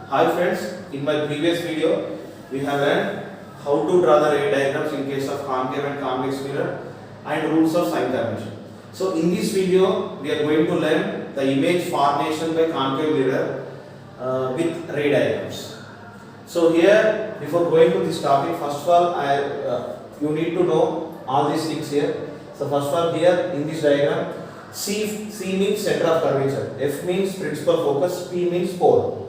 Hi friends, in my previous video we have learned how to draw the ray diagrams in case of concave and convex mirror and rules of sign convention. So in this video we are going to learn the image formation by concave mirror with ray diagrams. So here, before going to this topic, first of all you need to know all these things here. So first of all, here in this diagram, C means center of curvature, F means principal focus, P means pole.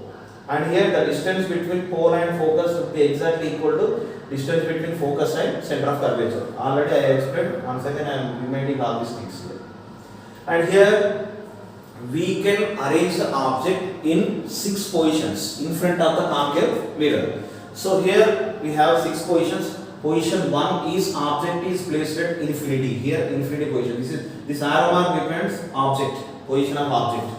And here the distance between pole and focus would be exactly equal to distance between focus and center of curvature. Already I explained. Once again I am reminding all these things here. And here we can arrange the object in 6 positions in front of the concave mirror. So here we have 6 positions. Position 1 is object is placed at infinity. Here infinity position. This arrow mark represents object, position of object.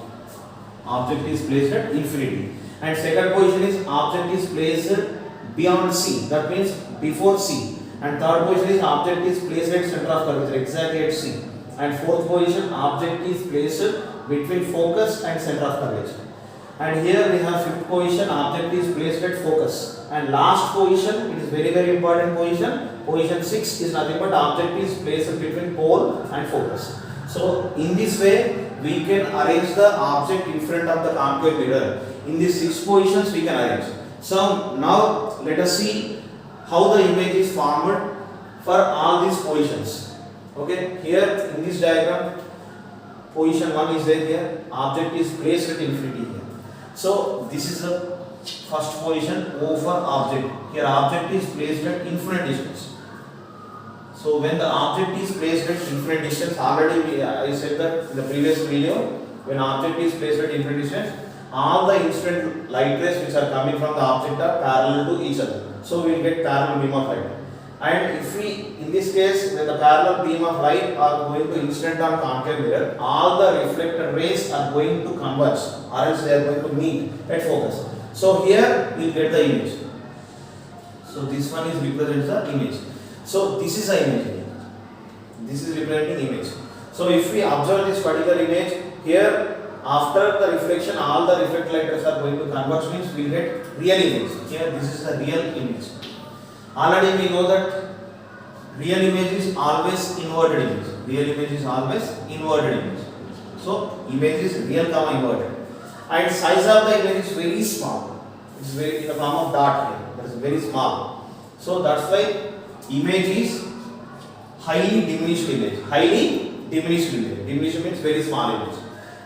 Object is placed at infinity. And second position is object is placed beyond C. That means before C. And third position is object is placed at center of curvature, exactly at C. And fourth position, object is placed between focus and center of curvature. And here we have fifth position, object is placed at focus. And last position, it is very important position. Position 6 is nothing but object is placed between pole and focus. So in this way, we can arrange the object in front of the concave mirror. In these 6 positions, we can arrange. So now let us see how the image is formed for all these positions. Okay, here in this diagram, position 1 is there here. Object is placed at infinity here. So this is the first position O for object. Here object is placed at infinite distance. So when the object is placed at infinite distance, already I said that in the previous video, when object is placed at infinite distance, all the incident light rays which are coming from the object are parallel to each other. So we will get parallel beam of light. And if we, in this case, when the parallel beam of light are going to incident on concave mirror, all the reflected rays are going to converge, or else they are going to meet at focus. So here we will get the image. So this one is represents the image. So this is the image. This is representing image. So if we observe this particular image, here after the reflection, all the reflected light rays are going to converge, means we will get real image. Here this is the real image. Already we know that real image is always inverted image. Real image is always inverted image. So image is real comma inverted. And size of the image is very small. It is very in the form of dot here. That is very small. So that's why image is highly diminished image. Highly diminished image. Diminished means very small image.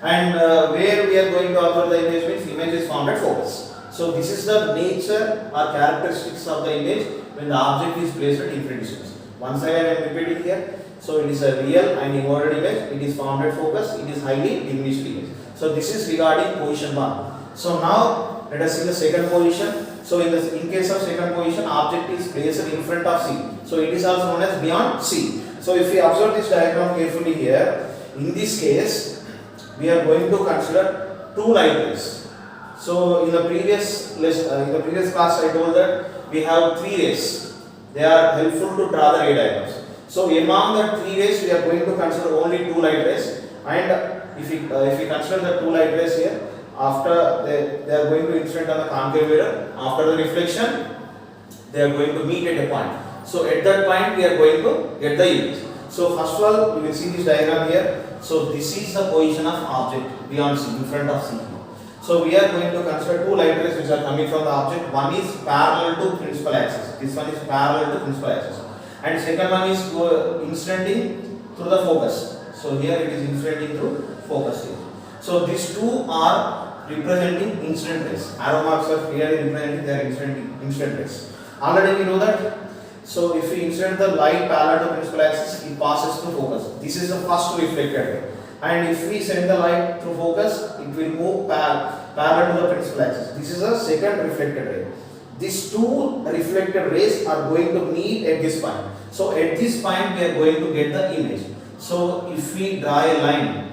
And where we are going to observe the image means image is formed at focus. So this is the nature or characteristics of the image when the object is placed at infinite distance. Once again I am repeating here. So it is a real and inverted image. It is formed at focus. It is highly diminished image. So this is regarding position 1. So now let us see the second position. So in case of second position, object is placed in front of C. So it is also known as beyond C. So if we observe this diagram carefully here, in this case we are going to consider 2 light rays. So in the previous class I told that we have 3 rays. They are helpful to draw the ray diagrams. So among the 3 rays we are going to consider only 2 light rays. And if we consider the 2 light rays here, after they are going to incident on the concave mirror, after the reflection they are going to meet at a point. So at that point we are going to get the image. So first of all you will see this diagram here. So this is the position of object beyond C, in front of C. So we are going to consider 2 light rays which are coming from the object. One is parallel to principal axis. This one is parallel to principal axis. And second one is incidenting through the focus. So here it is incidenting through focus here. So these 2 are representing incident rays. Arrow marks are clearly representing their incident rays. Already we know that. So if we incident the light parallel to principal axis, it passes through focus. This is the first reflected ray. And if we send the light through focus, it will move parallel to the principal axis. This is the second reflected ray. These 2 reflected rays are going to meet at this point. So at this point we are going to get the image. So if we draw a line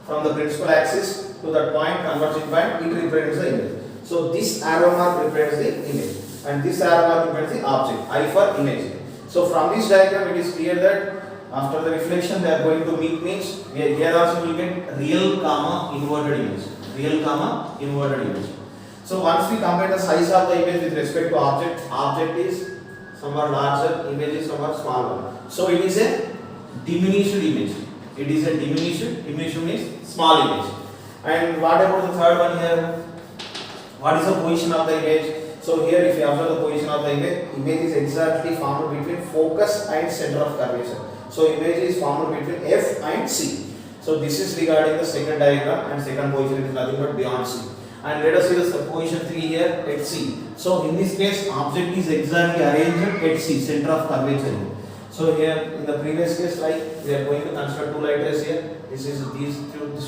from the principal axis to that point, converging point, it represents the image. So this arrow mark represents the image. And this arrow mark represents the object. I for image. So from this diagram it is clear that after the reflection they are going to meet, means here also we will get real comma inverted image. Real comma inverted image. So once we compare the size of the image with respect to object is somewhat larger, image is somewhat smaller. So it is a diminished image. It is a diminished means small image. And what about the third one here? What is the position of the image? So here if you observe the position of the image is exactly formed between focus and center of curvature. So image is formed between F and C. So this is regarding the second diagram, and second position is nothing but beyond C. And let us see the position 3 here at C. So in this case object is exactly arranged at C, center of curvature. So here in the previous case, like we are going to consider two light rays here. These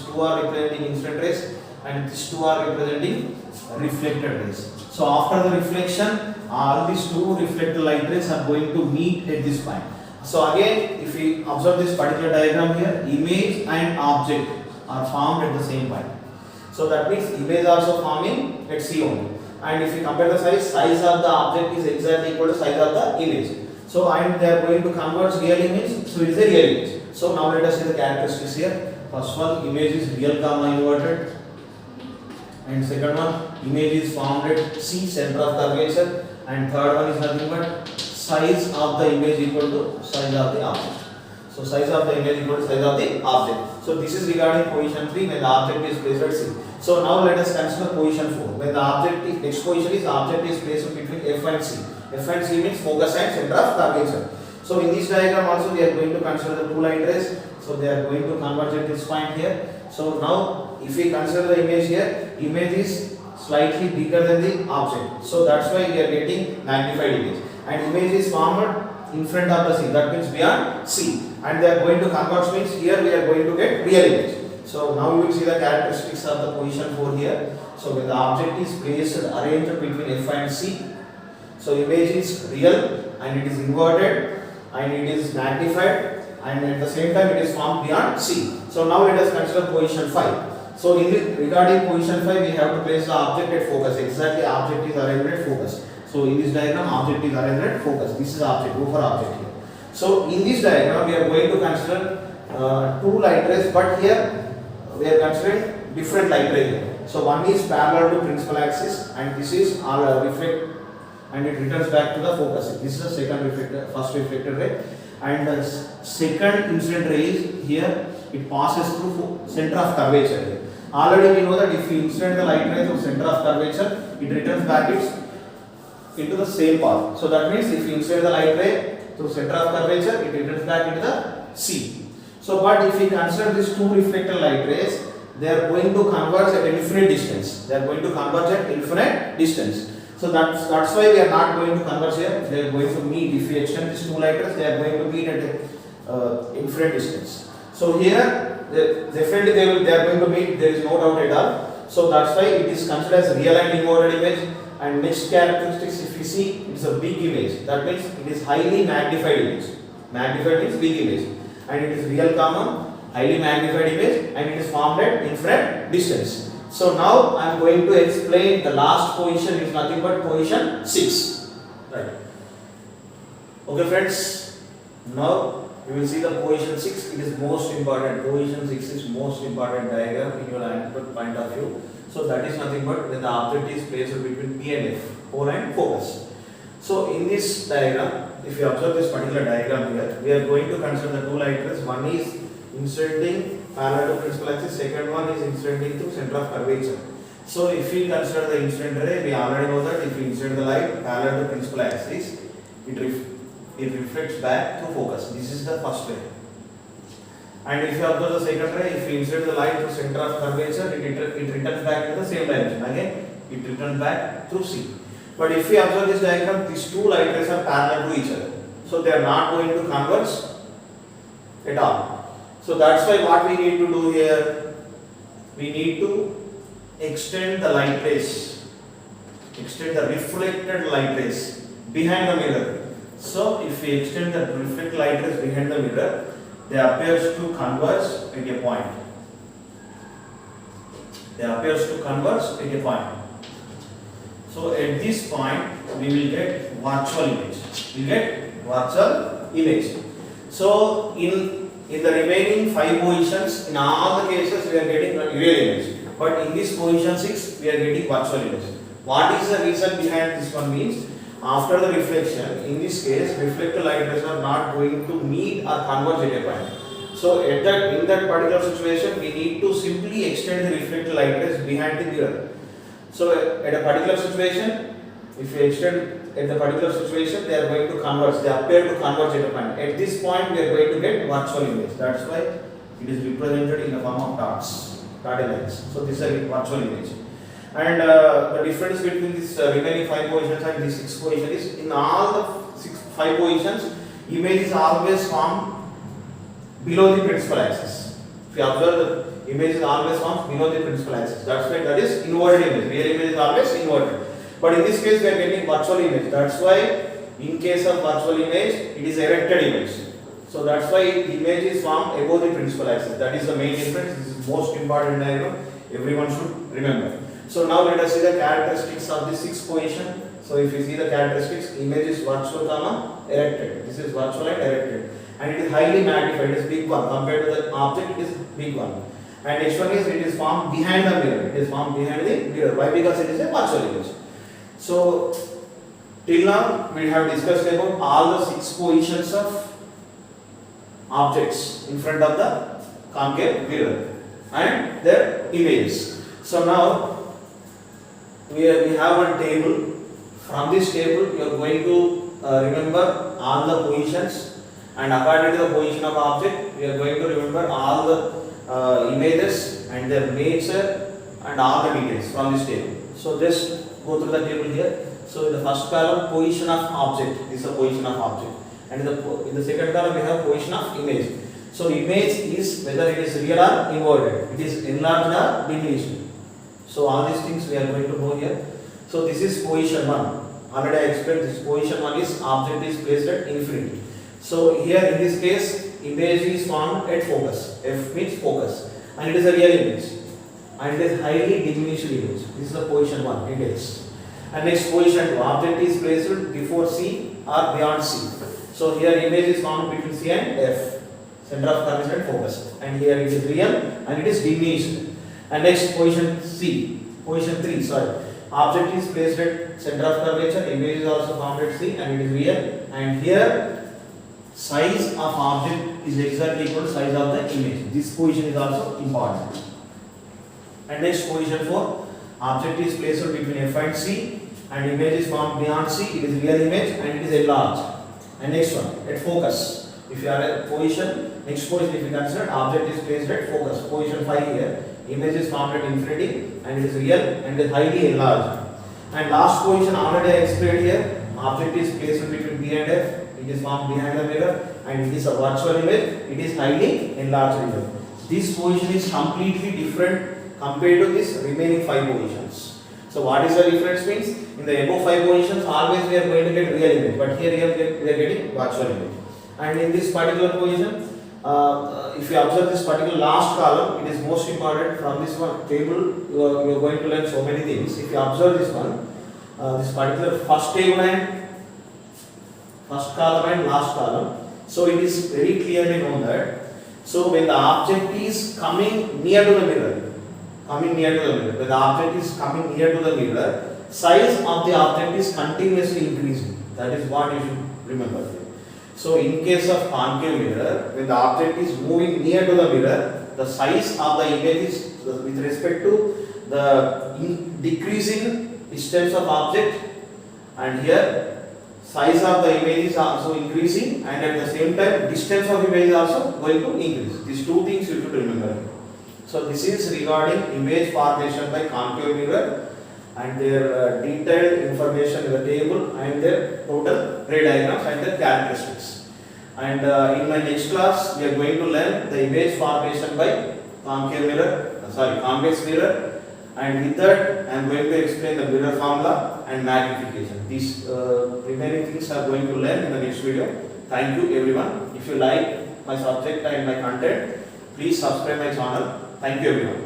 two are representing incident rays and these two are representing reflected rays. So after the reflection, all these two reflected light rays are going to meet at this point. So again, if we observe this particular diagram here, image and object are formed at the same point. So that means image also forming at C only. And if we compare the size of the object is exactly equal to size of the image. So and they are going to convert real image, so it is a real image. So now let us see the characteristics here. First one, image is real comma inverted. And second one, image is formed at C, center of curvature. And third one is nothing but size of the image equal to size of the object. So size of the image equal to size of the object. So this is regarding position 3 when the object is placed at C. So now let us consider position 4. When the object is, next position is object is placed between F and C. F and C means focus and center of curvature. So in this diagram also we are going to consider the two light rays. So they are going to converge at this point here. So now if we consider the image here, image is slightly bigger than the object. So that's why we are getting magnified image. And image is formed in front of the C, that means beyond C. And they are going to converge means here we are going to get real image. So now you will see the characteristics of the position 4 here. So when the object is placed arranged between F and C, so image is real and it is inverted and it is magnified and at the same time it is formed beyond C. So now let us consider position 5. So regarding position 5 we have to place the object at focus. Exactly object is arranged at focus. So in this diagram object is arranged at focus. This is object, go for object here. So in this diagram we are going to consider two light rays, but here we are considering different light ray here. So one is parallel to principal axis and this is reflect and it returns back to the focus. This is the second reflector, first reflected ray, and the second incident ray is here. It passes through center of curvature here. Already we know that if you incident the light ray through center of curvature, it returns back into the same path. So that means if you incident the light ray through center of curvature, it returns back into the C. So but if we consider these two reflected light rays, they are going to converge at an infinite distance. They are going to converge at infinite distance. So that's why we are not going to converge here. They are going to meet. If we extend these two light rays, they are going to meet at infinite distance. So here definitely they are going to meet. There is no doubt at all. So that's why it is considered as real and inverted image. And next characteristics, if we see, it is a big image. That means it is highly magnified image. Magnified means big image. And it is real comma, highly magnified image, and it is formed at infinite distance. So now I am going to explain the last position is nothing but position 6. Right. Okay friends, now you will see the position 6. It is most important. Position 6 is most important diagram in your analytical point of view. So that is nothing but when the object is placed between P and F, pole and focus. So in this diagram, if you observe this particular diagram here, we are going to consider the two light rays. One is incidentting parallel to principal axis, second one is incidenting to center of curvature. So if we consider the incident ray, we already know that if we incident the light parallel to principal axis, it reflects back to focus. This is the first ray. And if you observe the second ray, if we incident the light to center of curvature, it returns back to the same direction. Again, it returns back to C. But if we observe this diagram, these two light rays are parallel to each other. So they are not going to converge at all. So that's why what we need to do here, we need to extend the light rays, extend the reflected light rays behind the mirror. So if we extend the reflected light rays behind the mirror, they appears to converge at a point. They appears to converge at a point. So at this point, we will get virtual image. We will get virtual image. So in the remaining 5 positions, in all the cases we are getting real image. But in this position 6, we are getting virtual image. What is the reason behind this one means, after the reflection, in this case, reflected light rays are not going to meet or converge at a point. So in that particular situation, we need to simply extend the reflected light rays behind the mirror. So at a particular situation, if you extend at the particular situation, they are going to converge. They appear to converge at a point. At this point, we are going to get virtual image. That's why it is represented in the form of dots, dotted lines. So this is a virtual image. And the difference between this remaining 5 positions and this 6 position is, in all the 5 positions, image is always formed below the principal axis. If you observe, the image is always formed below the principal axis. That's why that is inverted image. Real image is always inverted. But in this case, we are getting virtual image. That's why in case of virtual image, it is erected image. So that's why image is formed above the principal axis. That is the main difference. This is most important diagram. Everyone should remember. So now let us see the characteristics of the 6th position. So if you see the characteristics, image is virtual, erected. This is virtual and erected. And it is highly magnified. It is big one. Compared to the object, it is big one. And next one is, it is formed behind the mirror. It is formed behind the mirror. Why? Because it is a virtual image. So till now we have discussed about all the 6 positions of objects in front of the concave mirror and their images. So now we have one table. From this table you are going to remember all the positions, and according to the position of object we are going to remember all the images and their nature and all the details from this table. So just go through the table here. So in the first column, position of object, this is the position of object, and in the second column we have position of image. So image is whether it is real or inverted, it is enlarged or diminished. So all these things we are going to know here. So this is position 1. Already I explained this. Position 1 is object is placed at infinity. So here in this case, image is formed at focus. F means focus, and it is a real image, and it is highly diminished image. This is the position 1 details. And next, position 2, object is placed before C or beyond C. So here image is formed between C and F, center of curvature and focus, and here it is real and it is diminished. And next, position 3, sorry, object is placed at center of curvature, image is also formed at C and it is real, and here size of object is exactly equal to size of the image. This position is also important. And next, position 4, object is placed between F and C and image is formed beyond C, it is real image and it is enlarged. And next one, at focus, if you are at position, next position if you consider, object is placed at focus, position 5 here, image is formed at infinity and it is real and it is highly enlarged. And last position already I explained here, object is placed between B and F, it is formed behind the mirror and it is a virtual image, it is highly enlarged image. This position is completely different compared to this remaining 5 positions. So what is the difference means? In the above 5 positions always we are going to get real image, but here we are getting virtual image. And in this particular position, if you observe this particular last column, it is most important. From this one table you are going to learn so many things. If you observe this one, this particular first table and first column and last column, so it is very clearly known that, so when the object is coming near to the mirror, when the object is coming near to the mirror, size of the object is continuously increasing. That is what you should remember. So in case of concave mirror, when the object is moving near to the mirror, the size of the image is with respect to the decreasing distance of object, and here size of the image is also increasing, and at the same time distance of image is also going to increase. These two things you should remember. So this is regarding image formation by concave mirror and their detailed information in the table and their total ray diagrams and their characteristics. And in my next class we are going to learn the image formation by convex mirror, and with that I am going to explain the mirror formula and magnification. These remaining things are going to learn in the next video. Thank you everyone. If you like my subject and my content, please subscribe my channel. Thank you everyone.